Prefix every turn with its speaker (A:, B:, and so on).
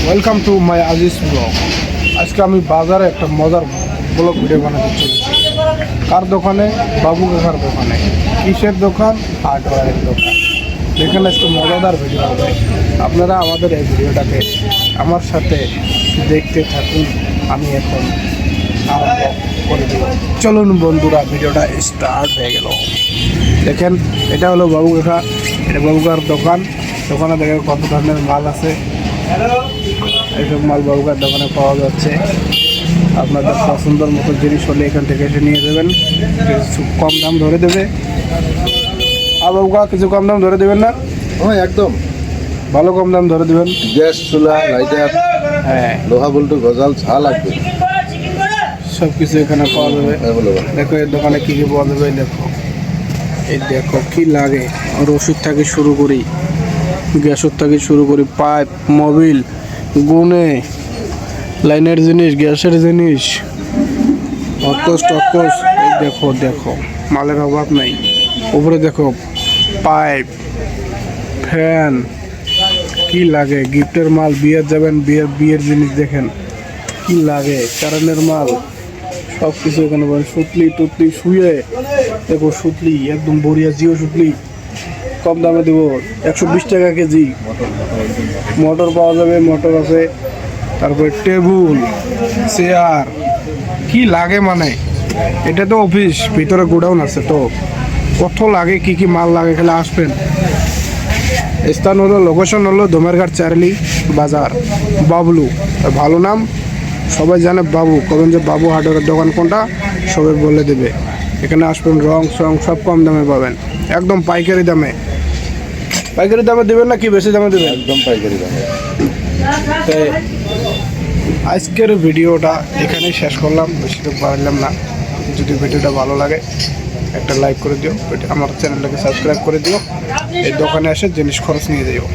A: Welcome to my Aziz blog. আজকে আমি বাজারে একটা মজার ব্লগ ভিডিও বানাতে চলেছি। কার দোকানে? বাবু কাকার দোকানে। কিসের দোকান? হার্ডওয়্যারের দোকান। এখানে আজকে মজাদার ভিডিও হবে। আপনারা আমাদের এই ভিডিওটাকে আমার সাথে দেখতে থাকুন। আমি এখন আরম্ভ করে দেব। চলুন বন্ধুরা, ভিডিওটা স্টার্ট হয়ে গেল। দেখেন, এটা হলো বাবু কাকা। এটা বাবু কাকার দোকান। দোকানে দেখেন কত ধরনের মাল আছে। এইসব মাল বাবু কাকার দোকানে পাওয়া যাচ্ছে। আপনাদের পছন্দের মতো জিনিস হলে এখান থেকে এসে নিয়ে যাবেন। কিছু কম দাম ধরে দেবে। আর বাবু কাকা কিছু কম দাম ধরে দেবেন না?
B: হ্যাঁ, একদম
A: ভালো কম দাম ধরে দেবেন।
B: গ্যাস চুলা, লাইটার,
A: হ্যাঁ,
B: লোহা বল্টু, গজাল, ঝা লাগবে
A: সব কিছু এখানে পাওয়া যাবে।
B: অ্যাভেলেবল।
A: দেখো এর দোকানে কী কী পাওয়া যাবে। দেখো এই দেখো কি লাগে। রশিদ থেকে শুরু করি, গ্যাসের থেকে শুরু করি, পাইপ, মোবিল, গুনে, লাইনের জিনিস, গ্যাসের জিনিস, অকস টকস। এই দেখো দেখো মালের অভাব নাই। উপরে দেখো পাইপ, ফ্যান, কি লাগে গিফটের মাল। বিয়ের যাবেন, বিয়ের জিনিস দেখেন কি লাগে। কারেন্টের মাল সব কিছু এখানে পাবেন। সুতলি টুতলি শুয়ে দেখো, সুতলি একদম বড়িয়া জিও সুতলি কম দামে দেবো, 120 টাকা কেজি। মোটর পাওয়া যাবে, মোটর আছে। তারপরে টেবিল, চেয়ার, কি লাগে মানে। এটা তো অফিস, ভিতরে গোডাউন আছে তো কত লাগে, কি কি মাল লাগে খেলে আসবেন। স্থান হলো, লোকেশন হলো দোমেরঘাট চার্লি বাজার, বাবলু। ভালো নাম, সবাই জানে বাবু। কবেন যে বাবু হার্ডওয়্যারের দোকান কোনটা, সবাই বলে দেবে। এখানে আসবেন, রং সব কম দামে পাবেন, একদম পাইকারি দামে। পাইকারি দামে দেবেন না কি বেশি দামে দেবেন?
B: একদম পাইকারি দামে।
A: তাই আজকের ভিডিওটা এখানেই শেষ করলাম, বেশি তো পারলাম না। যদি ভিডিওটা ভালো লাগে একটা লাইক করে দিও, আমার চ্যানেলটাকে সাবস্ক্রাইব করে দিও। এই দোকানে এসে জিনিস খরচ নিয়ে যাইও।